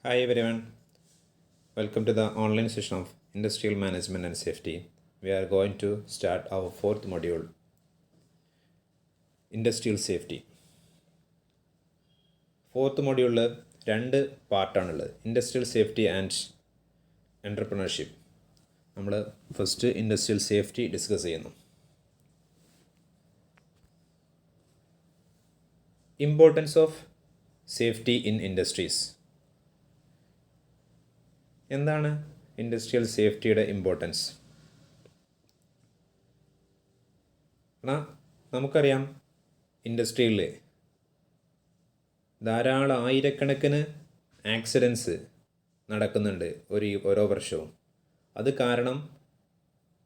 Hi everyone, welcome to the online session of Industrial Management and Safety. We are going to start our fourth module, Industrial Safety. Fourth മൊഡ്യൂളിൽ രണ്ട് പാർട്ടാണുള്ളത്, industrial safety and entrepreneurship. നമ്മൾ first industrial safety discuss ചെയ്യുന്നു. Importance of safety in industries. എന്താണ് industrial സേഫ്റ്റിയുടെ importance? എന്നാൽ നമുക്കറിയാം, ഇൻഡസ്ട്രിയിൽ ധാരാളം ആയിരക്കണക്കിന് ആക്സിഡൻസ് നടക്കുന്നുണ്ട് ഓരോ വർഷവും. അത് കാരണം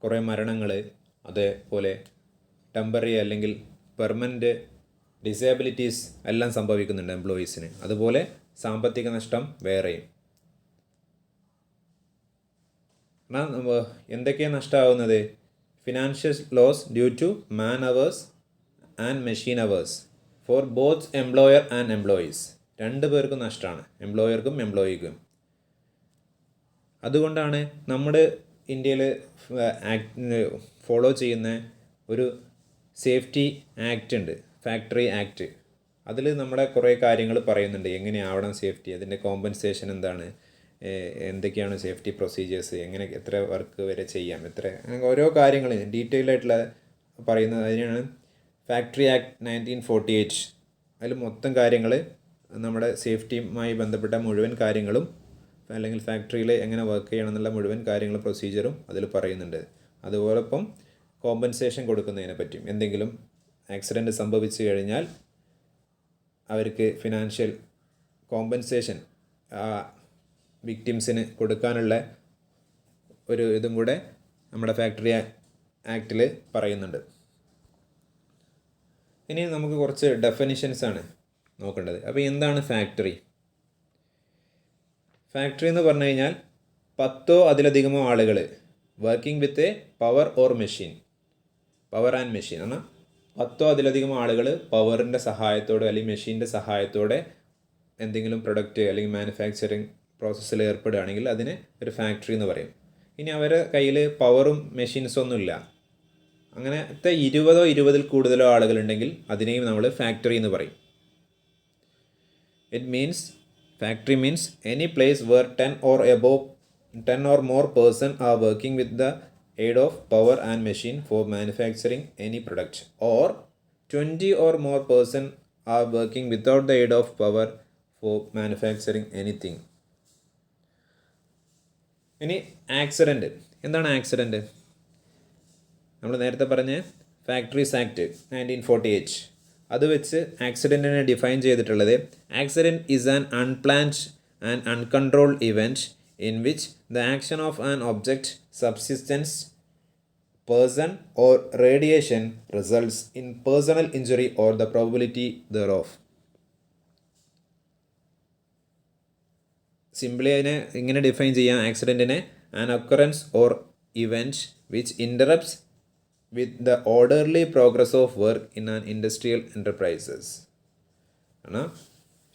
കുറേ മരണങ്ങൾ, അതേപോലെ ടെമ്പററി അല്ലെങ്കിൽ പെർമനൻ്റ് ഡിസേബിലിറ്റീസ് എല്ലാം സംഭവിക്കുന്നുണ്ട് എംപ്ലോയീസിന്. അതുപോലെ സാമ്പത്തിക നഷ്ടം വേറെയും. എന്തൊക്കെയാണ് നഷ്ടമാവുന്നത്? Financial loss due to man hours and machine hours for both employer and employees. രണ്ട് പേർക്കും നഷ്ടമാണ്, എംപ്ലോയർക്കും എംപ്ലോയിക്കും. അതുകൊണ്ടാണ് നമ്മുടെ ഇന്ത്യയിൽ ഫോളോ ചെയ്യുന്ന ഒരു സേഫ്റ്റി ആക്ട് ഉണ്ട്, ഫാക്ടറി ആക്ട്. അതിൽ നമ്മുടെ കുറേ കാര്യങ്ങൾ പറയുന്നുണ്ട്, എങ്ങനെയാവണം സേഫ്റ്റി, അതിൻ്റെ കോമ്പൻസേഷൻ എന്താണ്, എന്തൊക്കെയാണ് സേഫ്റ്റി പ്രൊസീജിയേഴ്സ്, എങ്ങനെ എത്ര വർക്ക് വരെ ചെയ്യാം, ഓരോ കാര്യങ്ങൾ ഡീറ്റെയിൽ ആയിട്ടുള്ള പറയുന്നത്. അതിനാണ് ഫാക്ടറി ആക്ട് 1948. അതിൽ മൊത്തം കാര്യങ്ങൾ, നമ്മുടെ സേഫ്റ്റിയുമായി ബന്ധപ്പെട്ട മുഴുവൻ കാര്യങ്ങളും, അല്ലെങ്കിൽ ഫാക്ടറിയിൽ എങ്ങനെ വർക്ക് ചെയ്യണം എന്നുള്ള മുഴുവൻ കാര്യങ്ങളും പ്രൊസീജിയറും അതിൽ പറയുന്നുണ്ട്. അതുപോലൊപ്പം കോമ്പൻസേഷൻ കൊടുക്കുന്നതിനെ പറ്റിയും, എന്തെങ്കിലും ആക്സിഡൻറ്റ് സംഭവിച്ചു കഴിഞ്ഞാൽ അവർക്ക് ഫിനാൻഷ്യൽ കോമ്പൻസേഷൻ വിക്ടിംസിന് കൊടുക്കാനുള്ള ഒരു ഇതും കൂടെ നമ്മുടെ ഫാക്ടറി ആക്റ്റിൽ പറയുന്നുണ്ട്. ഇനി നമുക്ക് കുറച്ച് ഡെഫിനിഷൻസാണ് നോക്കേണ്ടത്. അപ്പോൾ എന്താണ് ഫാക്ടറി? ഫാക്ടറി എന്ന് പറഞ്ഞു കഴിഞ്ഞാൽ 10 അതിലധികമോ ആളുകൾ working with a power or machine, power and machine എന്നാൽ 10 അതിലധികം ആളുകൾ പവറിൻ്റെ സഹായത്തോടെ അല്ലെങ്കിൽ മെഷീൻ്റെ സഹായത്തോടെ എന്തെങ്കിലും പ്രൊഡക്റ്റ് അല്ലെങ്കിൽ മാനുഫാക്ചറിങ് പ്രോസസ്സിൽ ഏർപ്പെടുകയാണെങ്കിൽ അതിന് ഒരു ഫാക്ടറി എന്ന് പറയും. ഇനി അവരുടെ കയ്യിൽ പവറും മെഷീൻസൊന്നുമില്ല, അങ്ങനത്തെ 20 കൂടുതലോ ആളുകളുണ്ടെങ്കിൽ അതിനെയും നമ്മൾ ഫാക്ടറി എന്ന് പറയും. Factory means any place where 10 or more person are working with the aid of power and machine for manufacturing any product, or 20 or more person are working without the aid of power for manufacturing anything. ഇനി accident. എന്താണ് accident? നമ്മൾ നേരത്തെ പറഞ്ഞ factories act 1948 അത് വെച്ച് ആക്സിഡൻറ്റിനെ define ചെയ്തിട്ടുള്ളത്, accident is an unplanned and uncontrolled event in which the action of an object, subsistence, person or radiation results in personal injury or the probability thereof. Simply അതിനെ ഇങ്ങനെ define ചെയ്യാം ആക്സിഡൻറ്റിനെ: an occurrence or event which interrupts with the orderly progress of work in an industrial enterprises. ആണ്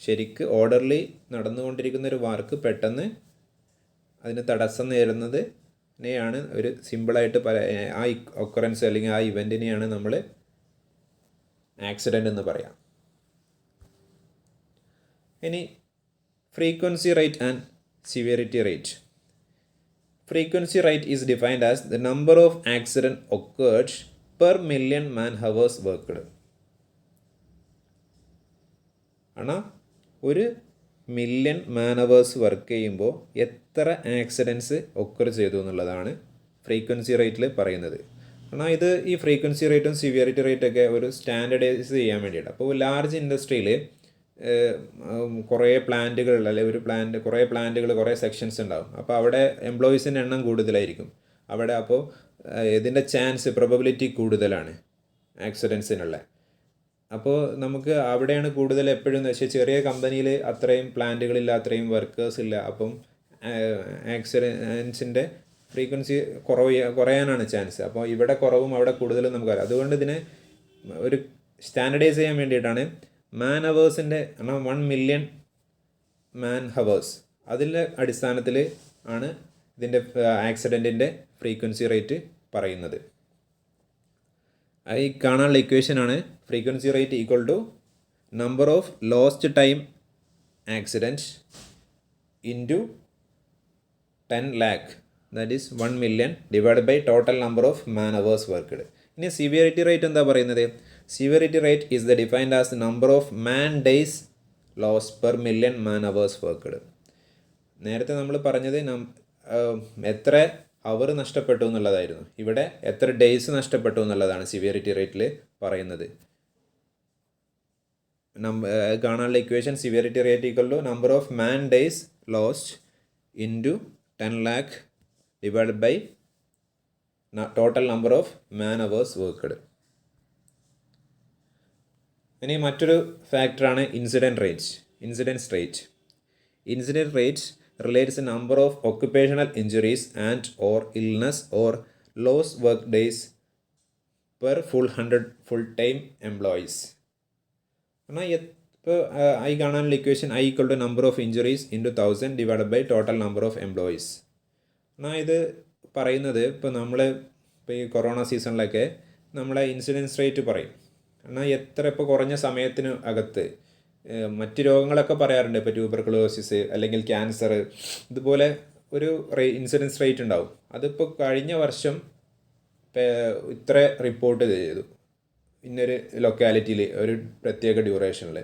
ശരിക്ക് orderly നടന്നുകൊണ്ടിരിക്കുന്ന ഒരു work പെട്ടെന്ന് അതിന് തടസ്സം നേരുന്നത് ാണ് ഒരു സിമ്പിളായിട്ട് ആ ഒക്കറൻസ് അല്ലെങ്കിൽ ആ ഇവൻറ്റിനെയാണ് നമ്മൾ ആക്സിഡൻ്റ് എന്ന് പറയാം. ഇനി frequency rate and severity rate. Frequency rate is defined as the number of accident occurred per million man hours worked. ആണ് ഒരു മില്യൺ മാൻ അവേഴ്സ് വർക്ക് ചെയ്യുമ്പോൾ എത്ര ആക്സിഡൻസ് ഒക്കർ ചെയ്തു എന്നുള്ളതാണ് ഫ്രീക്വൻസി റേറ്റിൽ പറയുന്നത്. കാരണം ഇത് ഈ ഫ്രീക്വൻസി റേറ്റും സിവിയറിറ്റി റേറ്റൊക്കെ ഒരു സ്റ്റാൻഡർഡൈസ് ചെയ്യാൻ വേണ്ടിയിട്ട്. അപ്പോൾ ലാർജ് ഇൻഡസ്ട്രിയിൽ കുറേ പ്ലാന്റുകൾ, അല്ലെങ്കിൽ കുറേ പ്ലാന്റുകൾ, കുറേ സെക്ഷൻസ് ഉണ്ടാകും. അപ്പോൾ അവിടെ എംപ്ലോയീസിൻ്റെ എണ്ണം കൂടുതലായിരിക്കും. അവിടെ അപ്പോൾ ഇതിൻ്റെ പ്രോബബിലിറ്റി കൂടുതലാണ് ആക്സിഡൻസിനുള്ള. അപ്പോൾ നമുക്ക് അവിടെയാണ് കൂടുതൽ എപ്പോഴും വെച്ചാൽ ചെറിയ കമ്പനിയിൽ അത്രയും പ്ലാന്റുകളില്ല, അത്രയും വർക്കേഴ്സ് ഇല്ല. അപ്പം ആക്സിഡൻസിൻ്റെ ഫ്രീക്വൻസി കുറയാനാണ് ചാൻസ്. അപ്പോൾ ഇവിടെ കുറവും അവിടെ കൂടുതലും നമുക്കറിയാം. അതുകൊണ്ട് ഇതിനെ ഒരു സ്റ്റാൻഡർഡൈസ് ചെയ്യാൻ വേണ്ടിയിട്ടാണ് മാൻ ഹവേഴ്സിൻ്റെ 1 മില്യൺ മാൻ ഹവേഴ്സ് അതിൻ്റെ അടിസ്ഥാനത്തിൽ ആണ് ഇതിൻ്റെ ആക്സിഡൻറ്റിൻ്റെ ഫ്രീക്വൻസി റേറ്റ് പറയുന്നത്. ഈ കാണാനുള്ള ഇക്വേഷനാണ് frequency rate equal to number of lost time accident into 10 lakh, that is 1 million divide by total number of man hours worked. ഇനി സിവിയറിറ്റി റേറ്റ് എന്താ പറയുന്നത്? Severity rate is the defined as number of man days loss per million man hours worked. നേരത്തെ നമ്മൾ പറഞ്ഞത് എത്ര അവർ നഷ്ടപ്പെട്ടു എന്നുള്ളതായിരുന്നു. ഇവിടെ എത്ര ഡേയ്സ് നഷ്ടപ്പെട്ടു എന്നുള്ളതാണ് സിവിയറിറ്റി റേറ്റിൽ പറയുന്നത്. കാണാനുള്ള equation severity rate equal to number of man days lost into 10 lakh divide by total number of man hours worked. ഇനി മറ്റൊരു ഫാക്ടറാണ് incident rate. Incident rate relates the number of occupational injuries and or illness or lost work days per 100 full-time employees. എന്നാൽ ഇപ്പോൾ I കാണാനുള്ള equation I equal to number of injuries into 1000 divide by total number of employees. എന്നാൽ ഇത് പറയുന്നത് ഇപ്പോൾ നമ്മൾ ഇപ്പോൾ ഈ കൊറോണ സീസണിലൊക്കെ നമ്മളെ ഇൻസിഡൻസ് റേറ്റ് പറയും. എന്നാൽ എത്ര ഇപ്പോൾ കുറഞ്ഞ സമയത്തിന് അകത്ത് മറ്റ് രോഗങ്ങളൊക്കെ പറയാറുണ്ട്. ഇപ്പോൾ ട്യൂബർകുലോസിസ് അല്ലെങ്കിൽ ക്യാൻസർ, ഇതുപോലെ ഒരു ഇൻസിഡൻസ് റേറ്റ് ഉണ്ടാവും. അതിപ്പോൾ കഴിഞ്ഞ വർഷം ഇത്ര റിപ്പോർട്ട് ചെയ്തു ഇന്നൊരു ലൊക്കാലിറ്റിയിൽ ഒരു പ്രത്യേക ഡ്യൂറേഷനിൽ.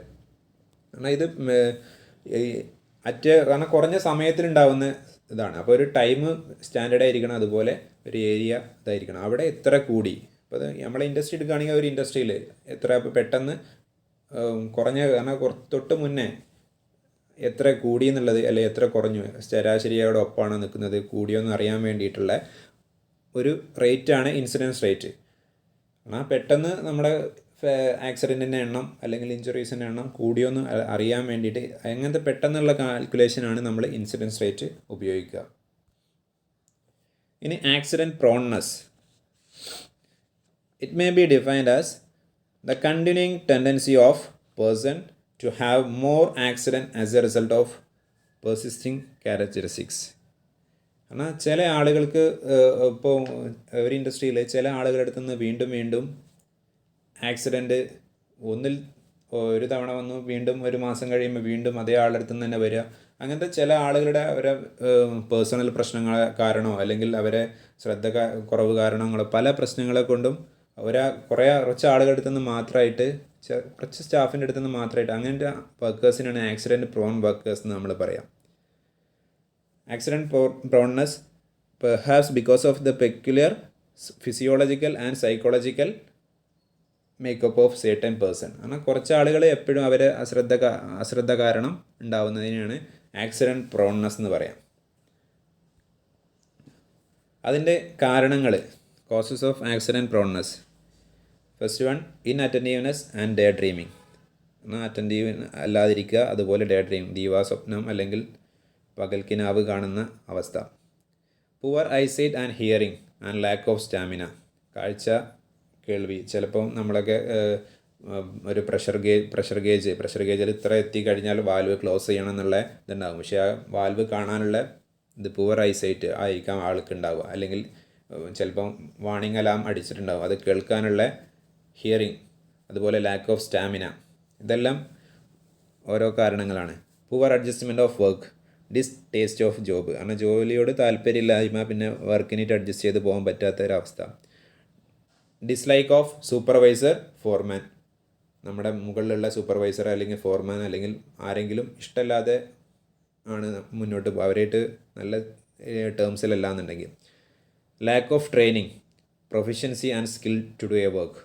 കാരണം ഇത് കാരണം കുറഞ്ഞ സമയത്തിനുണ്ടാവുന്ന ഇതാണ്. അപ്പോൾ ഒരു ടൈം സ്റ്റാൻഡേർഡ് ആയിരിക്കണം, അതുപോലെ ഒരു ഏരിയ ഇതായിരിക്കണം. അവിടെ എത്ര കൂടി, അപ്പോൾ നമ്മളെ ഇൻഡസ്ട്രി എടുക്കുകയാണെങ്കിൽ ഒരു ഇൻഡസ്ട്രിയിൽ എത്ര പെട്ടെന്ന് കുറഞ്ഞ, കാരണം തൊട്ട് മുന്നേ എത്ര കൂടി എന്നുള്ളത്, അല്ലെങ്കിൽ എത്ര കുറഞ്ഞു, ശരാശരിയോട് ഒപ്പമാണ് നിൽക്കുന്നത്, കൂടിയോന്ന് അറിയാൻ വേണ്ടിയിട്ടുള്ള ഒരു റേറ്റാണ് ഇൻസിഡൻസ് റേറ്റ്. എന്നാൽ പെട്ടെന്ന് നമ്മുടെ ആക്സിഡൻറ്റിൻ്റെ എണ്ണം അല്ലെങ്കിൽ ഇഞ്ചുറീസിൻ്റെ എണ്ണം കൂടിയോന്ന് അറിയാൻ വേണ്ടിയിട്ട് അങ്ങനത്തെ പെട്ടെന്നുള്ള കാൽക്കുലേഷനാണ് നമ്മൾ ഇൻസിഡൻസ് റേറ്റ് ഉപയോഗിക്കുക. ഇനി accident proneness. It may be defined as the continuing tendency of person to have more accident as a result of persisting characteristics. എന്നാൽ ചില ആളുകൾക്ക് ഇപ്പോൾ ഒരു ഇൻഡസ്ട്രിയിൽ ചില ആളുകളുടെ അടുത്ത് നിന്ന് വീണ്ടും ആക്സിഡൻറ്റ് ഒന്നിൽ ഒരു തവണ വന്നു, വീണ്ടും ഒരു മാസം കഴിയുമ്പോൾ വീണ്ടും അതേ ആളുടെ അടുത്ത് നിന്ന് തന്നെ വരിക. അങ്ങനത്തെ ചില ആളുകളുടെ അവരെ പേഴ്സണൽ പ്രശ്നങ്ങൾ കാരണമോ അല്ലെങ്കിൽ അവരെ കുറവ് കാരണങ്ങളോ പല പ്രശ്നങ്ങളെ കൊണ്ടും കുറച്ച് ആളുകളുടെ അടുത്ത് നിന്ന് മാത്രമായിട്ട്, കുറച്ച് സ്റ്റാഫിൻ്റെ അടുത്ത് നിന്ന് മാത്രമായിട്ട്, അങ്ങനത്തെ വർക്കേഴ്സിനാണ് ആക്സിഡൻറ്റ് പ്രോൺ വർക്കേഴ്സ് എന്ന് നമ്മൾ പറയാം. Accident proneness perhaps because of the peculiar physiological and psychological makeup of certain person. കാരണം കുറച്ച് ആളുകൾ എപ്പോഴും അവരെ അശ്രദ്ധ കാരണം ഉണ്ടാവുന്നതിനാണ് ആക്സിഡൻറ്റ് പ്രോൺനെസ് എന്ന് പറയാം. അതിൻ്റെ കാരണങ്ങൾ, causes of accident proneness. First one, inattentiveness and day dreaming. എന്നാൽ അറ്റൻറ്റീവ് അല്ലാതിരിക്കുക, അതുപോലെ ഡേ ഡ്രീമിങ്, ദീവാസ്വപ്നം അല്ലെങ്കിൽ പകൽക്കിനാവ് കാണുന്ന അവസ്ഥ. Poor eyesight and hearing and lack of stamina. കാഴ്ച, കേൾവി. ചിലപ്പം നമ്മളൊക്കെ ഒരു പ്രഷർ ഗേജിൽ ഇത്ര എത്തിക്കഴിഞ്ഞാൽ വാൽവ് ക്ലോസ് ചെയ്യണം എന്നുള്ള ഇതുണ്ടാകും. പക്ഷേ ആ വാൽവ് കാണാനുള്ള ഇത് പുവർ ഐസൈറ്റ് ആയിരിക്കാം ആൾക്ക് ഉണ്ടാവുക, അല്ലെങ്കിൽ ചിലപ്പം വാണിംഗ് അലാം അടിച്ചിട്ടുണ്ടാവും, അത് കേൾക്കാനുള്ള ഹിയറിംഗ്, അതുപോലെ ലാക്ക് ഓഫ് സ്റ്റാമിന. ഇതെല്ലാം ഓരോ കാരണങ്ങളാണ്. Poor adjustment of work, distaste of job. കാരണം ജോലിയോട് താല്പര്യമില്ലായ്മ, പിന്നെ വർക്കിനായിട്ട് അഡ്ജസ്റ്റ് ചെയ്ത് പോകാൻ പറ്റാത്തൊരവസ്ഥ. ഡിസ്ലൈക്ക് ഓഫ് സൂപ്പർവൈസർ, ഫോർമാൻ. നമ്മുടെ മുകളിലുള്ള സൂപ്പർവൈസർ അല്ലെങ്കിൽ ഫോർമാൻ അല്ലെങ്കിൽ ആരെങ്കിലും ഇഷ്ടമല്ലാതെ ആണ് മുന്നോട്ട് പോകുക, അവരായിട്ട് നല്ല ടേംസിലല്ല എന്നുണ്ടെങ്കിൽ. Lack of training, proficiency and skill to do a work.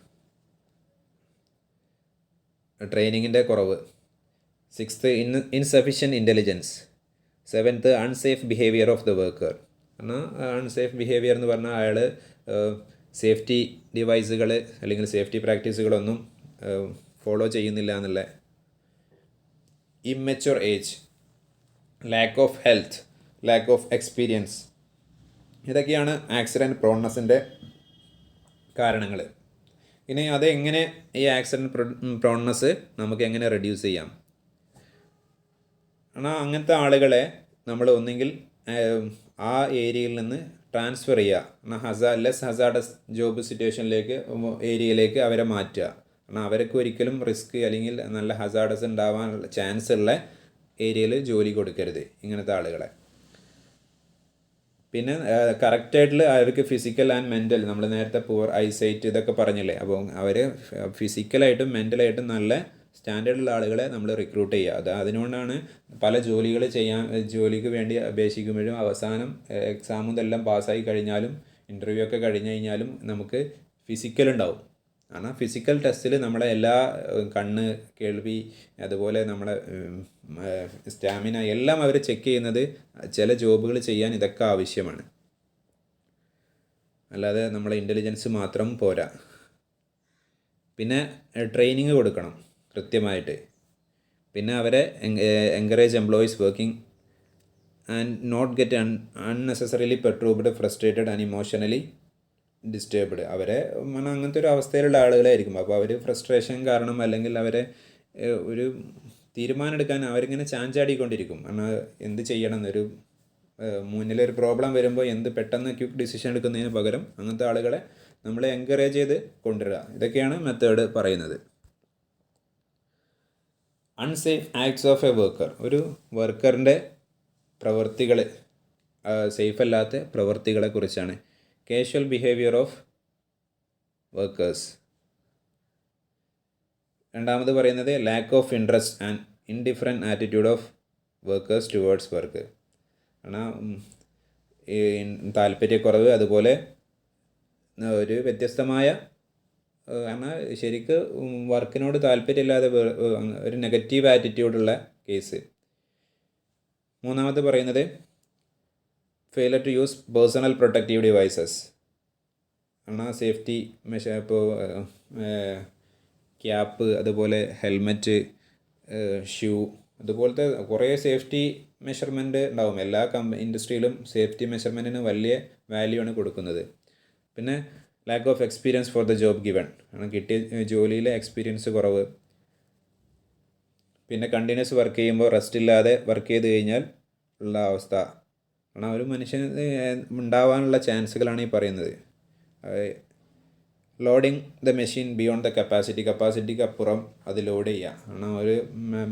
ട്രെയിനിങ്ങിൻ്റെ കുറവ്. 6th, insufficient intelligence. 7th, unsafe behaviour of the worker. എന്നാൽ അൺസേഫ് ബിഹേവിയർ എന്ന് പറഞ്ഞാൽ അയാൾ സേഫ്റ്റി ഡിവൈസുകൾ അല്ലെങ്കിൽ സേഫ്റ്റി പ്രാക്ടീസുകളൊന്നും ഫോളോ ചെയ്യുന്നില്ല എന്നുള്ള. Immature age, lack of health, lack of experience. ഇതൊക്കെയാണ് ആക്സിഡൻറ്റ് പ്രോൺനെസ്സിൻ്റെ കാരണങ്ങൾ. ഇനി അതെങ്ങനെ ഈ ആക്സിഡൻറ്റ് പ്രോൺനെസ് നമുക്ക് എങ്ങനെ റെഡ്യൂസ് ചെയ്യാം? എന്നാൽ അങ്ങനത്തെ ആളുകളെ നമ്മൾ ഒന്നെങ്കിൽ ആ ഏരിയയിൽ നിന്ന് ട്രാൻസ്ഫർ ചെയ്യുക, ലെസ് ഹസാർഡസ് ജോബ് സിറ്റുവേഷനിലേക്ക് ഏരിയയിലേക്ക് അവരെ മാറ്റുക. കാരണം അവർക്ക് ഒരിക്കലും റിസ്ക് അല്ലെങ്കിൽ നല്ല ഹസാർഡസ് ഉണ്ടാവാനുള്ള ചാൻസ് ഉള്ള ഏരിയയിൽ ജോലി കൊടുക്കരുത് ഇങ്ങനത്തെ ആളുകളെ. പിന്നെ കറക്റ്റായിട്ടുള്ള അവർക്ക് ഫിസിക്കൽ ആൻഡ് മെൻ്റൽ, നമ്മൾ നേരത്തെ പുവർ ഐസൈറ്റ് ഇതൊക്കെ പറഞ്ഞില്ലേ, അപ്പോൾ അവർ ഫിസിക്കലായിട്ടും മെൻ്റലായിട്ടും നല്ല സ്റ്റാൻഡേർഡുള്ള ആളുകളെ നമ്മൾ റിക്രൂട്ട് ചെയ്യുക. അതിനുകൊണ്ടാണ് പല ജോലിക്ക് വേണ്ടി അപേക്ഷിക്കുമ്പോഴും അവസാനം എക്സാമും ഇതെല്ലാം പാസ്സായി കഴിഞ്ഞാലും ഇൻ്റർവ്യൂ ഒക്കെ കഴിഞ്ഞ് കഴിഞ്ഞാലും നമുക്ക് ഫിസിക്കൽ ഉണ്ടാവും. കാരണം ഫിസിക്കൽ ടെസ്റ്റിൽ നമ്മളെ എല്ലാ കണ്ണ്, കേൾവി, അതുപോലെ നമ്മളെ സ്റ്റാമിന എല്ലാം അവർ ചെക്ക് ചെയ്യുന്നത് ചില ജോബുകൾ ചെയ്യാൻ ഇതൊക്കെ ആവശ്യമാണ്. അല്ലാതെ നമ്മളെ ഇൻ്റലിജൻസ് മാത്രം പോരാ. പിന്നെ ട്രെയിനിങ് കൊടുക്കണം കൃത്യമായിട്ട്. പിന്നെ അവരെ encourage employees working and not get unnecessarily perturbed, frustrated and emotionally disturbed. അവരെ അങ്ങനത്തെ ഒരു അവസ്ഥയിലുള്ള ആളുകളായിരിക്കും. അപ്പോൾ അവർ ഫ്രസ്ട്രേഷൻ കാരണം അല്ലെങ്കിൽ അവരെ ഒരു തീരുമാനം എടുക്കാൻ അവരിങ്ങനെ ചാഞ്ചാടിക്കൊണ്ടിരിക്കും. കാരണം എന്ത് ചെയ്യണം എന്നൊരു മുന്നിലൊരു പ്രോബ്ലം വരുമ്പോൾ പെട്ടെന്ന് ക്വിക്ക് ഡിസിഷൻ എടുക്കുന്നതിന് പകരം അങ്ങനത്തെ ആളുകളെ നമ്മൾ എൻകറേജ് ചെയ്ത് കൊണ്ടുവരിക. ഇതൊക്കെയാണ് മെത്തേഡ് പറയുന്നത്. Unsafe acts of A worker, ഒരു വർക്കറിൻ്റെ പ്രവൃത്തികൾ, സേഫ് അല്ലാത്ത പ്രവൃത്തികളെ കുറിച്ചാണ്. Casual behaviour of workers. രണ്ടാമത് പറയുന്നത് lack of interest and indifferent attitude of workers towards work. കാരണം താല്പര്യക്കുറവ്, അതുപോലെ ഒരു വ്യത്യസ്തമായ, കാരണം ശരിക്ക് വർക്കിനോട് താല്പര്യമില്ലാതെ ഒരു നെഗറ്റീവ് ആറ്റിറ്റ്യൂഡുള്ള കേസ്. മൂന്നാമത് പറയുന്നത് failure to use personal protective devices. കാരണം സേഫ്റ്റി മെഷർ, ഇപ്പോൾ ക്യാപ്പ്, അതുപോലെ ഹെൽമെറ്റ്, ഷൂ, അതുപോലത്തെ കുറേ സേഫ്റ്റി മെഷർമെൻറ്റ് ഉണ്ടാവും. എല്ലാ ഇൻഡസ്ട്രിയിലും സേഫ്റ്റി മെഷർമെൻറ്റിന് വലിയ വാല്യൂ ആണ് കൊടുക്കുന്നത്. പിന്നെ lack of experience for the job given, കാരണം കിട്ടിയ ജോലിയിലെ എക്സ്പീരിയൻസ് കുറവ്. പിന്നെ കണ്ടിന്യൂസ് വർക്ക് ചെയ്യുമ്പോൾ റെസ്റ്റ് ഇല്ലാതെ വർക്ക് ചെയ്ത് കഴിഞ്ഞാൽ ഉള്ള അവസ്ഥ. കാരണം ഒരു മനുഷ്യന് ഉണ്ടാവാനുള്ള ചാൻസുകളാണ് ഈ പറയുന്നത്. Loading the machine beyond the കപ്പാസിറ്റിക്ക് അപ്പുറം അത് ലോഡ് ചെയ്യുക. കാരണം ഒരു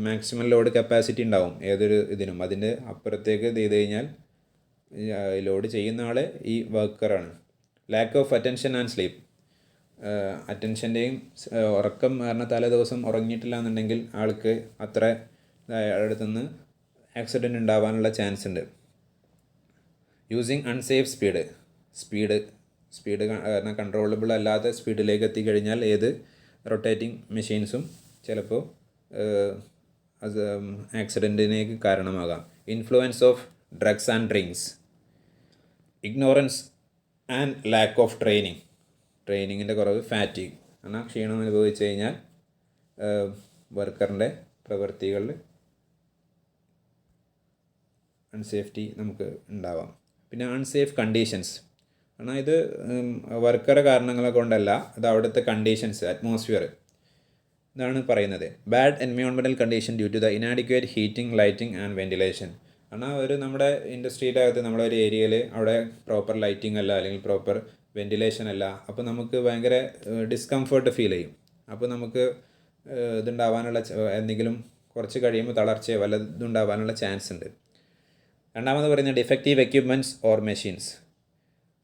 മാക്സിമം ലോഡ് കപ്പാസിറ്റി ഉണ്ടാവും ഏതൊരു ഇതിനും, അതിൻ്റെ അപ്പുറത്തേക്ക് ഇത് ചെയ്ത് കഴിഞ്ഞാൽ ലോഡ് ചെയ്യുന്ന ആൾ ഈ വർക്കറാണ്. Lack of attention and sleep, അറ്റൻഷൻ്റെയും ഉറക്കം, കാരണം തലേ ദിവസം ഉറങ്ങിയിട്ടില്ല എന്നുണ്ടെങ്കിൽ ആൾക്ക് അത്ര അടുത്തുനിന്ന് ആക്സിഡൻറ്റ് ഉണ്ടാവാനുള്ള ചാൻസ് ഉണ്ട്. യൂസിങ് അൺസേഫ് സ്പീഡ് കാരണം കൺട്രോളബിൾ അല്ലാത്ത സ്പീഡിലേക്ക് എത്തിക്കഴിഞ്ഞാൽ ഏത് റൊട്ടേറ്റിംഗ് മെഷീൻസും ചിലപ്പോൾ അത് ആക്സിഡൻറ്റിനേക്ക് കാരണമാകാം. Influence of drugs and drinks, ignorance and lack of ട്രെയിനിങ്ങിൻ്റെ കുറവ്, ഫാറ്റിഗ്, കാരണം ക്ഷീണം അനുഭവിച്ചു കഴിഞ്ഞാൽ വർക്കറിൻ്റെ പ്രവൃത്തികളിൽ അൺസേഫ്റ്റി നമുക്ക് ഉണ്ടാവാം. പിന്നെ അൺസേഫ് കണ്ടീഷൻസ്, കാരണം ഇത് വർക്കറെ കാരണങ്ങളെ കൊണ്ടല്ല, അത് അവിടുത്തെ കണ്ടീഷൻസ്, അറ്റ്മോസ്ഫിയർ, ഇതാണ് പറയുന്നത്. Bad environmental condition due to the inadequate heating, lighting and ventilation. കാരണം നമ്മുടെ ഇൻഡസ്ട്രിയുടെ അകത്ത് നമ്മുടെ ഒരു ഏരിയയിൽ അവിടെ പ്രോപ്പർ ലൈറ്റിംഗ് അല്ല, അല്ലെങ്കിൽ പ്രോപ്പർ വെൻറ്റിലേഷൻ അല്ല. അപ്പോൾ നമുക്ക് ഭയങ്കര ഡിസ്കംഫേർട്ട് ഫീൽ ചെയ്യും. അപ്പോൾ നമുക്ക് ഇതുണ്ടാവാനുള്ള എന്തെങ്കിലും കുറച്ച് കഴിയുമ്പോൾ തളർച്ചയോ വല്ല ഇതുണ്ടാവാനുള്ള ചാൻസ് ഉണ്ട്. രണ്ടാമത് പറയുന്നത് ഡിഫക്റ്റീവ് എക്യുപ്മെൻറ്റ്സ് ഓർ മെഷീൻസ്.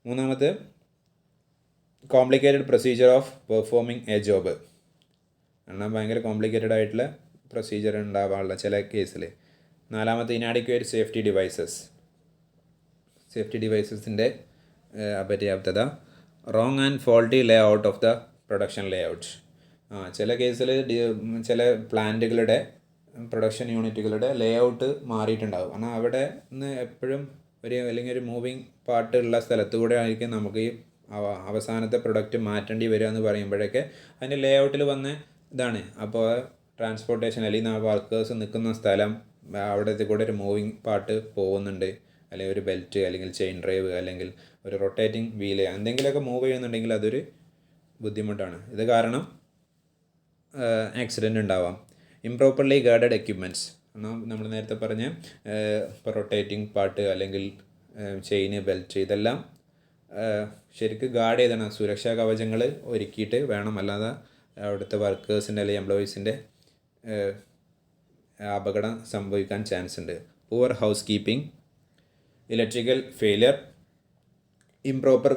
മൂന്നാമത് complicated procedure of performing A job, കാരണം ഭയങ്കര കോംപ്ലിക്കേറ്റഡ് ആയിട്ടുള്ള പ്രൊസീജിയർ ഉണ്ടാവാനുള്ള ചില കേസിൽ. നാലാമത്തെ ഇനാഡിക്വേറ്റ് സേഫ്റ്റി ഡിവൈസസിൻ്റെ അപര്യാപ്തത. Wrong and faulty Leh out of the production Leh out. ചില കേസിൽ ചില പ്ലാന്റുകളുടെ പ്രൊഡക്ഷൻ യൂണിറ്റുകളുടെ ലേ ഔട്ട് മാറിയിട്ടുണ്ടാകും. കാരണം അവിടെ നിന്ന് എപ്പോഴും അല്ലെങ്കിൽ ഒരു മൂവിങ് പാർട്ട് ഉള്ള സ്ഥലത്തു കൂടെ ആയിരിക്കും നമുക്ക് ഈ അവസാനത്തെ പ്രൊഡക്റ്റ് മാറ്റേണ്ടി വരിക എന്ന് പറയുമ്പോഴൊക്കെ അതിൻ്റെ ലേ ഔട്ടിൽ വന്ന ഇതാണ്. അപ്പോൾ ട്രാൻസ്പോർട്ടേഷൻ അല്ലെങ്കിൽ വർക്കേഴ്സ് നിൽക്കുന്ന സ്ഥലം, അവിടത്തെ കൂടെ ഒരു മൂവിങ് പാർട്ട് പോകുന്നുണ്ട്, അല്ലെങ്കിൽ ഒരു ബെൽറ്റ്, അല്ലെങ്കിൽ ചെയിൻ ഡ്രൈവ്, അല്ലെങ്കിൽ ഒരു റൊട്ടേറ്റിംഗ് വീല്, എന്തെങ്കിലുമൊക്കെ മൂവ് ചെയ്യുന്നുണ്ടെങ്കിൽ അതൊരു ബുദ്ധിമുട്ടാണ്. ഇത് കാരണം ആക്സിഡൻറ്റ് ഉണ്ടാവാം. ഇംപ്രോപ്പർലി ഗാർഡഡ് എക്യുപ്മെൻറ്റ്സ്, എന്നാൽ നമ്മൾ നേരത്തെ പറഞ്ഞ ഇപ്പോൾ റൊട്ടേറ്റിംഗ് പാർട്ട് അല്ലെങ്കിൽ ചെയിന്, ബെൽറ്റ്, ഇതെല്ലാം ശരിക്ക് ഗാർഡ് ചെയ്തണം, സുരക്ഷാ കവചങ്ങൾ ഒരുക്കിയിട്ട് വേണം, അല്ലാതെ അവിടുത്തെ വർക്കേഴ്സിൻ്റെ അല്ലെങ്കിൽ എംപ്ലോയീസിൻ്റെ അപകടം സംഭവിക്കാൻ ചാൻസ് ഉണ്ട്. Poor house keeping, electrical failure, improper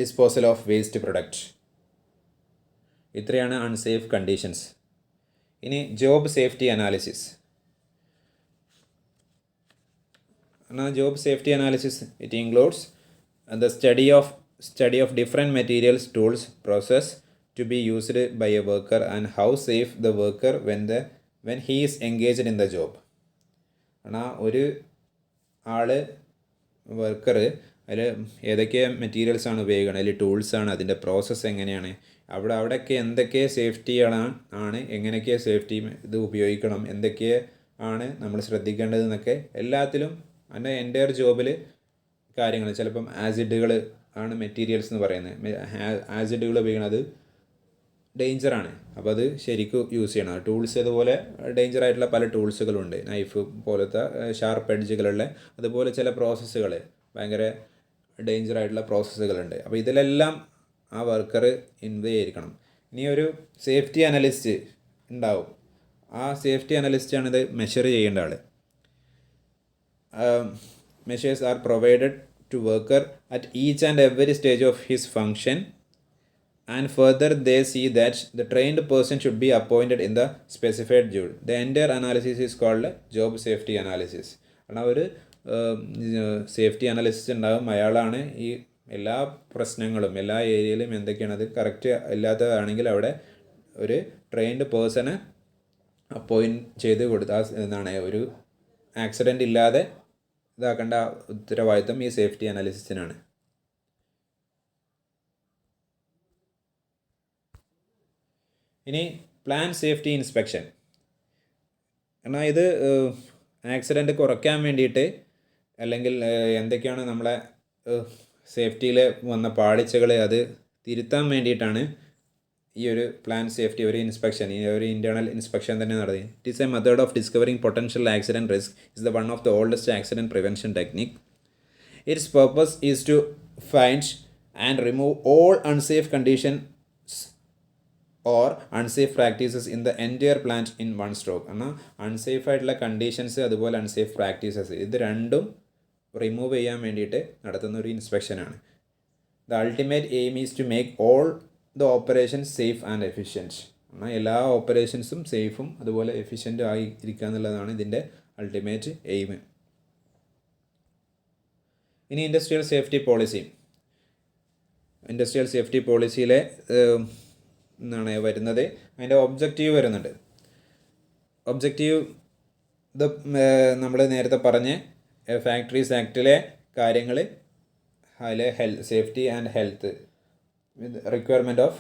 disposal of waste product, ഇത്രയാണ് അൺസേഫ് കണ്ടീഷൻസ്. ഇനി job safety analysis. Job safety analysis it includes the study of different materials, tools, process to be used by a worker and how safe the worker when he is engaged in the job. എന്നാൽ ഒരു worker അതിൽ ഏതൊക്കെ മെറ്റീരിയൽസാണ് ഉപയോഗിക്കുന്നത്, അതിൽ ടൂൾസാണ്, അതിൻ്റെ process എങ്ങനെയാണ്, അവിടെയൊക്കെ എന്തൊക്കെ സേഫ്റ്റികളാണ്, എങ്ങനെയൊക്കെ സേഫ്റ്റി ഇത് ഉപയോഗിക്കണം, എന്തൊക്കെ ആണ് നമ്മൾ ശ്രദ്ധിക്കേണ്ടതെന്നൊക്കെ എല്ലാത്തിലും അതിൻ്റെ എൻ്റയർ ജോബിൽ കാര്യങ്ങൾ. ചിലപ്പം ആസിഡുകൾ ആണ് മെറ്റീരിയൽസ് എന്ന് പറയുന്നത്, ആസിഡുകൾ ഉപയോഗിക്കുന്നത് ഡേഞ്ചറാണ്, അപ്പോൾ അത് ശരിക്കും യൂസ് ചെയ്യണം. ടൂൾസ് അതുപോലെ ഡേഞ്ചറായിട്ടുള്ള പല ടൂൾസുകളുണ്ട്, നൈഫ് പോലത്തെ ഷാർപ്പ് എഡ്ജുകളുള്ള, അതുപോലെ ചില പ്രോസസ്സുകൾ ഭയങ്കര ഡേഞ്ചറായിട്ടുള്ള പ്രോസസ്സുകളുണ്ട്. അപ്പോൾ ഇതിലെല്ലാം ആ വർക്കർ ഇൻവോൾവ് ആയിരിക്കണം. ഇനി ഒരു സേഫ്റ്റി അനലിസ്റ്റ് ഉണ്ടാവും, ആ സേഫ്റ്റി അനലിസ്റ്റാണ് ഇത് മെഷർ ചെയ്യേണ്ട ആൾ. Measures are provided to worker at each and every stage of his function, and further they see that the trained person should be appointed in the specified job. The entire analysis is called job safety analysis. കാരണം ഒരു safety analyst ഉണ്ടാകും, അയാളാണ് ഈ എല്ലാ പ്രശ്നങ്ങളും എല്ലാ ഏരിയയിലും എന്തൊക്കെയാണ് അത് കറക്റ്റ് ഇല്ലാത്തതാണെങ്കിൽ അവിടെ ഒരു ട്രെയിൻഡ് പേഴ്സണെ അപ്പോയിൻറ്റ് ചെയ്ത് കൊടുത്താൽ എന്നാണ് ഒരു ആക്സിഡൻ്റ് ഇല്ലാതെ ഇതാക്കേണ്ട ഉത്തരവാദിത്വം ഈ സേഫ്റ്റി അനാലിസിസിനാണ്. ഇനി പ്ലാൻ സേഫ്റ്റി ഇൻസ്പെക്ഷൻ. എന്നാൽ ഇത് ആക്സിഡൻറ്റ് കുറയ്ക്കാൻ വേണ്ടിയിട്ട് അല്ലെങ്കിൽ എന്തൊക്കെയാണ് നമ്മളെ സേഫ്റ്റിയിൽ വന്ന പാളിച്ചകൾ അത് തിരുത്താൻ വേണ്ടിയിട്ടാണ് ഈ ഒരു പ്ലാൻ സേഫ്റ്റി ഒരു ഇൻസ്പെക്ഷൻ, ഈ ഒരു ഇൻറ്റേർണൽ ഇൻസ്പെക്ഷൻ തന്നെ നടത്തി. It is a method of discovering potential accident risk. Is the one of the oldest accident prevention technique. Its purpose is to find and remove all unsafe conditions or unsafe practices in the entire plant in one stroke. എന്നാൽ unsafe ആയിട്ടുള്ള conditions അതുപോലെ unsafe practices ഇത് രണ്ടും remove ചെയ്യാൻ വേണ്ടിയിട്ട് നടത്തുന്ന ഒരു ഇൻസ്പെക്ഷനാണ്. The ultimate aim is to make all the operation safe and efficient. എന്നാൽ എല്ലാ ഓപ്പറേഷൻസും സേഫും അതുപോലെ എഫിഷ്യൻറ്റും ആയി ഇരിക്കുക എന്നുള്ളതാണ് ഇതിൻ്റെ അൾട്ടിമേറ്റ് എയിം. ഇനി industrial safety policy. Industrial safety പോളിസിയിലെ എന്നാണ് വരുന്നത്, അതിൻ്റെ ഒബ്ജക്റ്റീവ് വരുന്നുണ്ട്. ഒബ്ജക്റ്റീവ് ഇത് നമ്മൾ നേരത്തെ പറഞ്ഞ ഫാക്ടറീസ് ആക്ടിലെ കാര്യങ്ങൾ, അതിലെ safety and health requirement of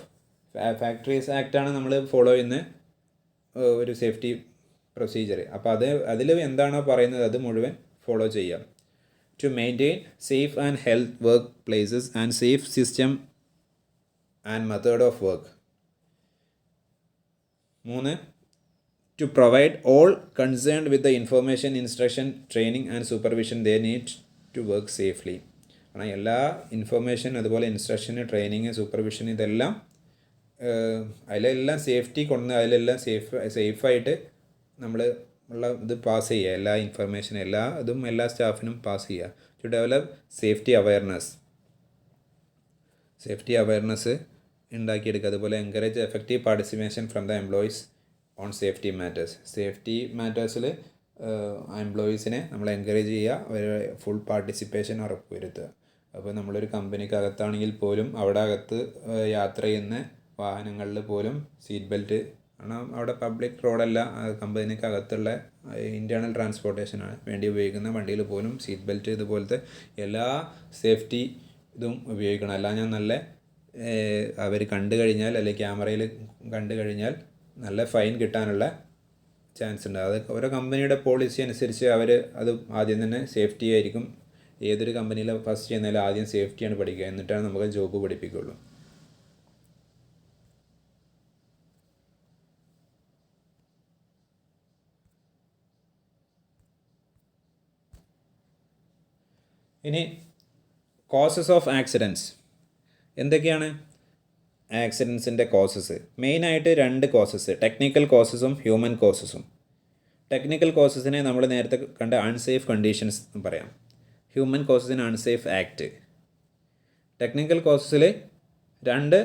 factories ആക്റ്റാണ് നമ്മൾ ഫോളോ ചെയ്യുന്ന ഒരു സേഫ്റ്റി പ്രൊസീജിയർ. അപ്പോൾ അതിൽ എന്താണോ പറയുന്നത് അത് മുഴുവൻ ഫോളോ ചെയ്യാം. To maintain safe and health work places and safe system and method of work. 3. To provide all concerned with the information, instruction, training and supervision they need to work safely. കാരണം എല്ലാ information അതുപോലെ ഇൻസ്ട്രക്ഷന്, training, supervision ഇതെല്ലാം അതിലെല്ലാം safety അതിലെല്ലാം സേഫായിട്ട് നമ്മൾ ഉള്ള ഇത് പാസ് ചെയ്യുക, എല്ലാ ഇൻഫർമേഷൻ എല്ലാ ഇതും എല്ലാ സ്റ്റാഫിനും പാസ് ചെയ്യുക. ടു ഡെവലപ്പ് സേഫ്റ്റി അവയർനെസ് ഉണ്ടാക്കിയെടുക്കുക. അതുപോലെ encourage effective participation from the employees on safety matters. Safety മാറ്റേഴ്സിൽ എംപ്ലോയീസിനെ നമ്മൾ എൻകറേജ് ചെയ്യുക, അവർ ഫുൾ പാർട്ടിസിപ്പേഷൻ ഉറപ്പുവരുത്തുക. അപ്പോൾ നമ്മളൊരു കമ്പനിക്കകത്താണെങ്കിൽ പോലും അവിടെ അകത്ത് യാത്ര ചെയ്യുന്ന വാഹനങ്ങളിൽ പോലും സീറ്റ് ബെൽറ്റ്, കാരണം അവിടെ പബ്ലിക് റോഡല്ല, കമ്പനിക്കകത്തുള്ള ഇൻറ്റേർണൽ ട്രാൻസ്പോർട്ടേഷനാണ് വേണ്ടി ഉപയോഗിക്കുന്ന വണ്ടിയിൽ പോലും സീറ്റ് ബെൽറ്റ് ഇതുപോലത്തെ എല്ലാ സേഫ്റ്റി ഇതും ഉപയോഗിക്കണം. അല്ല ഞാൻ നല്ല അവർ കണ്ടു കഴിഞ്ഞാൽ അല്ലെങ്കിൽ ക്യാമറയിൽ കണ്ടു കഴിഞ്ഞാൽ നല്ല ഫൈൻ കിട്ടാനുള്ള ചാൻസ് ഉണ്ട്. അത് ഓരോ കമ്പനിയുടെ പോളിസി അനുസരിച്ച് അവർ അത് ആദ്യം തന്നെ സേഫ്റ്റി ആയിരിക്കും. ഏതൊരു കമ്പനിയിൽ ഫസ്റ്റ് ചെയ്യുന്നതിൽ ആദ്യം സേഫ്റ്റിയാണ് പഠിക്കുക, എന്നിട്ടാണ് നമുക്ക് ജോബ് പഠിപ്പിക്കുള്ളൂ. ഇനി കോസസ് ഓഫ് ആക്സിഡൻറ്റ്സ് എന്തൊക്കെയാണ്? ആക്സിഡൻസിൻ്റെ കോസസ് മെയിനായിട്ട് 2 കോസസ്, ടെക്നിക്കൽ കോസസും ഹ്യൂമൻ കോസസും. ടെക്നിക്കൽ കോസസിനെ നമ്മൾ നേരത്തെ കണ്ട അൺസേഫ് കണ്ടീഷൻസ് എന്ന് പറയാം. ഹ്യൂമൻ കോസസിന് അൺസേഫ് ആക്ട്. ടെക്നിക്കൽ കോസസിൽ 2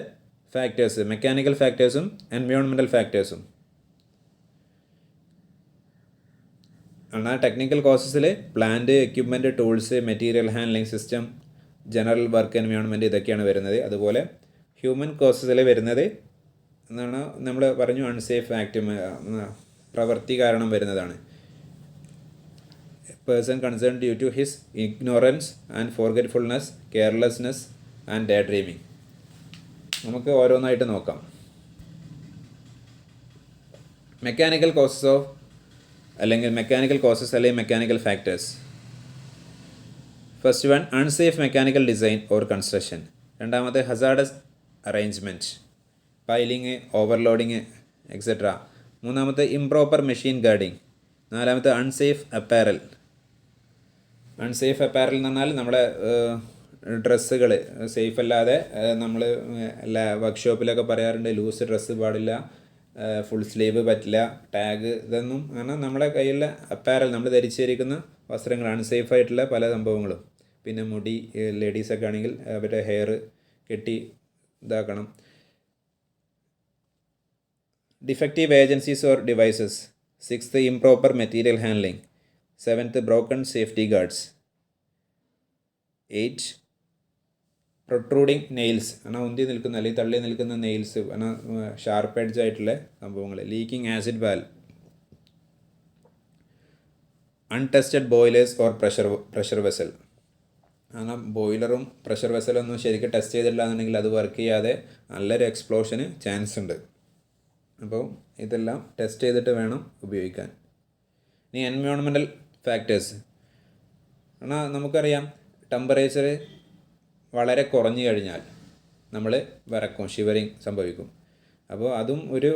ഫാക്ടേഴ്സ്, മെക്കാനിക്കൽ ഫാക്ടേഴ്സും എൻവയോൺമെൻറ്റൽ ഫാക്ടേഴ്സും. എന്നാൽ ടെക്നിക്കൽ കോസസിൽ plant, equipment, tools, material handling system, general work environment ഇതൊക്കെയാണ് വരുന്നത്. അതുപോലെ ഹ്യൂമൻ കോസസിൽ വരുന്നത് എന്നാണ് നമ്മൾ പറഞ്ഞു അൺസേഫ് ആക്ട്, പ്രവൃത്തി കാരണം വരുന്നതാണ്. Person concern due to his ignorance and forgetfulness, carelessness and day dreaming. നമുക്ക് ഓരോന്നായിട്ട് നോക്കാം. മെക്കാനിക്കൽ കോസസ് ഓഫ് അല്ലെങ്കിൽ mechanical factors. First one unsafe mechanical design or construction. രണ്ടാമത്തെ hazardous arrangement, piling, overloading etcetera. മൂന്നാമത്തെ improper machine guarding. നാലാമത്തെ unsafe apparel. Unsafe apparel എന്ന് പറഞ്ഞാൽ നമ്മുടെ ഡ്രസ്സുകൾ സേഫ് അല്ലാതെ നമ്മൾ എല്ലാ വർക്ക്ഷോപ്പിലൊക്കെ പറയാറുണ്ട് ലൂസ് ഡ്രസ്സ് പാടില്ല, ഫുൾ സ്ലീവ് പറ്റില്ല, ടാഗ്, ഇതൊന്നും അങ്ങനെ നമ്മുടെ കയ്യിലുള്ള അപ്പാരൽ നമ്മൾ ധരിച്ചിരിക്കുന്ന വസ്ത്രങ്ങൾ അൺസേഫ് ആയിട്ടുള്ള പല സംഭവങ്ങളും. പിന്നെ മുടി, ലേഡീസൊക്കെ ആണെങ്കിൽ അവരുടെ ഹെയർ കെട്ടി ഇതാക്കണം. Defective agencies or devices. 6th improper material handling. 7th broken safety guards. 8 protruding nails, എന്നാൽ ഉന്തി നിൽക്കുന്ന അല്ലെങ്കിൽ തള്ളി നിൽക്കുന്ന നെയിൽസ്, എന്നാൽ ഷാർപ്പ് എഡ്ജ് ആയിട്ടുള്ള സംഭവങ്ങൾ. Leaking acid valve. Untested boilers or pressure vessel. അങ്ങനെ ബോയിലറും പ്രഷർ വെസലൊന്നും ശരിക്കും ടെസ്റ്റ് ചെയ്തിട്ടില്ല എന്നുണ്ടെങ്കിൽ അത് വർക്ക് ചെയ്യാതെ നല്ലൊരു എക്സ്പ്ലോഷന് ചാൻസ് ഉണ്ട്. അപ്പോൾ ഇതെല്ലാം ടെസ്റ്റ് ചെയ്തിട്ട് വേണം ഉപയോഗിക്കാൻ. ഇനി എൻവയോൺമെൻറ്റൽ ഫാക്ടേഴ്സ്. എന്നാൽ നമുക്കറിയാം ടെമ്പറേച്ചർ വളരെ കുറഞ്ഞു കഴിഞ്ഞാൽ നമ്മൾ വിറക്കും, ഷിവറിങ് സംഭവിക്കും. അപ്പോൾ അതും ഒരു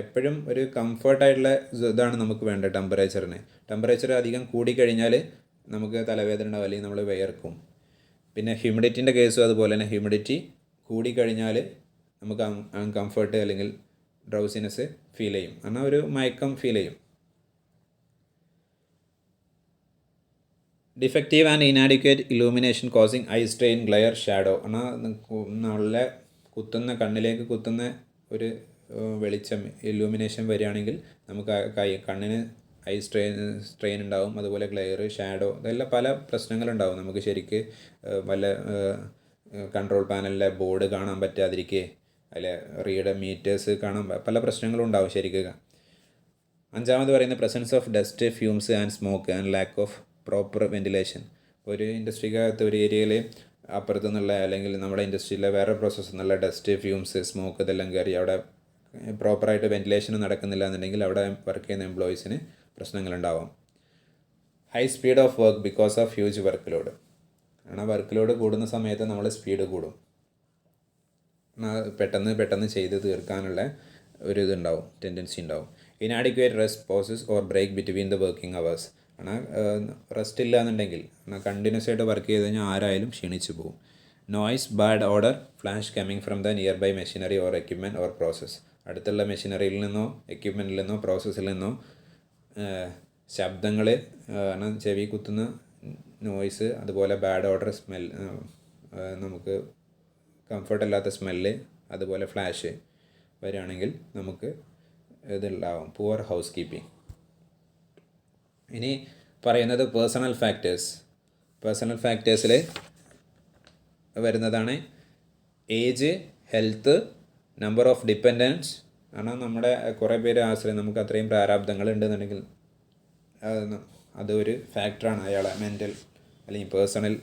എപ്പോഴും ഒരു കംഫർട്ടായിട്ടുള്ള ഇതാണ് നമുക്ക് വേണ്ടത് ടെമ്പറേച്ചറിന്. ടെമ്പറേച്ചർ അധികം കൂടിക്കഴിഞ്ഞാൽ നമുക്ക് തലവേദന ഉണ്ടാവും, അല്ലെങ്കിൽ നമ്മൾ വിയർക്കും. പിന്നെ ഹ്യൂമിഡിറ്റിൻ്റെ കേസും അതുപോലെ തന്നെ. ഹ്യൂമിഡിറ്റി കൂടിക്കഴിഞ്ഞാൽ നമുക്ക് അൺകംഫർട്ട് അല്ലെങ്കിൽ ഡ്രൗസിനെസ് ഫീൽ ചെയ്യും, എന്നാൽ ഒരു മയക്കം ഫീൽ ചെയ്യും. Defective and inadequate illumination causing I strain, glare, shadow. എന്നാൽ നല്ല കണ്ണിലേക്ക് കുത്തുന്ന ഒരു വെളിച്ചം, ഇലൂമിനേഷൻ വരികയാണെങ്കിൽ നമുക്ക് കണ്ണിന് ഐ സ്ട്രെയിൻ ഉണ്ടാവും. അതുപോലെ ഗ്ലെയർ, ഷാഡോ, ഇതെല്ലാം പല പ്രശ്നങ്ങളുണ്ടാവും. നമുക്ക് ശരിക്ക് വല്ല കൺട്രോൾ പാനലിലെ ബോർഡ് കാണാൻ പറ്റാതിരിക്കുക, അതിലെ റീഡർ മീറ്റേഴ്സ് കാണാൻ പല പ്രശ്നങ്ങളും ഉണ്ടാവും ശരിക്കും. 5ാമത് പറയുന്നത് presence of dust, fumes and smoke and lack of proper ventilation. ഒരു ഇൻഡസ്ട്രിക്കകത്ത് ഒരു ഏരിയയിൽ അപ്പുറത്തു നിന്നുള്ള അല്ലെങ്കിൽ നമ്മുടെ ഇൻഡസ്ട്രിയിലെ വേറെ പ്രോസസ്സ് എന്നുള്ള ഡസ്റ്റ്, ഫ്യൂംസ്, സ്മോക്ക് ഇതെല്ലാം കയറി അവിടെ പ്രോപ്പറായിട്ട് വെൻറ്റിലേഷൻ നടക്കുന്നില്ല എന്നുണ്ടെങ്കിൽ അവിടെ വർക്ക് ചെയ്യുന്ന എംപ്ലോയീസിന് പ്രശ്നങ്ങളുണ്ടാവാം. High speed of work because of huge work load. കാരണം വർക്ക് ലോഡ് കൂടുന്ന സമയത്ത് നമ്മൾ സ്പീഡ് കൂടും, പെട്ടെന്ന് ചെയ്ത് തീർക്കാനുള്ള ഒരു ഇതുണ്ടാവും, ടെൻഡൻസി ഉണ്ടാവും. Inadequate rest, pauses or break between the working hours. കാരണം റെസ്റ്റ് ഇല്ല എന്നുണ്ടെങ്കിൽ കണ്ടിന്യൂസ് ആയിട്ട് വർക്ക് ചെയ്ത് കഴിഞ്ഞാൽ ആരായാലും ക്ഷീണിച്ചു പോകും. Noise, bad order, flash coming from the nearby machinery or equipment or process. അടുത്തുള്ള മെഷീനറിയിൽ നിന്നോ എക്യുപ്മെൻറ്റിൽ നിന്നോ പ്രോസസ്സിൽ നിന്നോ ശബ്ദങ്ങൾ, ചെവി കുത്തുന്ന നോയ്സ്, അതുപോലെ ബാഡ് ഓർഡർ, സ്മെൽ, നമുക്ക് കംഫർട്ടല്ലാത്ത സ്മെല്ല്, അതുപോലെ ഫ്ലാഷ് വരികയാണെങ്കിൽ നമുക്ക് ഇതുണ്ടാവും, പുവർ ഹൗസ് കീപ്പിംഗ്. ഇനി പറയുന്നത് പേഴ്സണൽ ഫാക്ടേഴ്സിൽ വരുന്നതാണ് age, health, number of dependence. കാരണം നമ്മുടെ കുറേ പേര് ആശ്രയം, നമുക്ക് അത്രയും പ്രാരാബ്ദങ്ങൾ ഉണ്ടെന്നുണ്ടെങ്കിൽ അത് ഒരു ഫാക്ടറാണ് അയാളെ മെൻ്റൽ അല്ലെങ്കിൽ പേഴ്സണൽ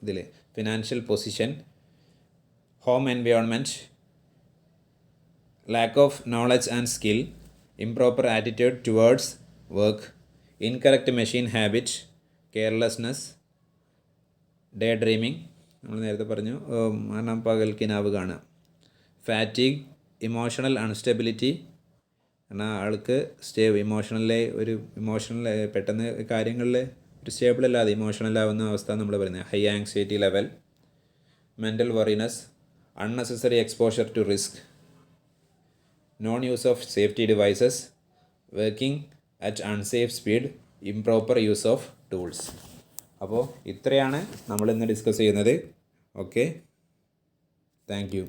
ഇതിൽ. Financial position, home environment, lack of knowledge and skill, improper attitude towards work, incorrect machine habit, carelessness, day dreaming, നമ്മൾ നേരത്തെ പറഞ്ഞു പകൽ കിനാവ് കാണുക, ഫാറ്റിഗ്, ഇമോഷണൽ അൺസ്റ്റെബിലിറ്റി. എന്നാൽ ആൾക്ക് ഇമോഷണൽ പെട്ടെന്ന് കാര്യങ്ങളിൽ ഒരു സ്റ്റേബിൾ അല്ലാതെ ഇമോഷണൽ ആവുന്ന അവസ്ഥ നമ്മൾ പറയുന്നത്. High anxiety level, mental worriness, unnecessary exposure to risk, non use of safety devices, working at unsafe speed, improper use of tools. അപ്പോൾ ഇത്രയാണ് നമ്മളിന്ന് ഡിസ്കസ് ചെയ്യുന്നത്. Okay, thank U.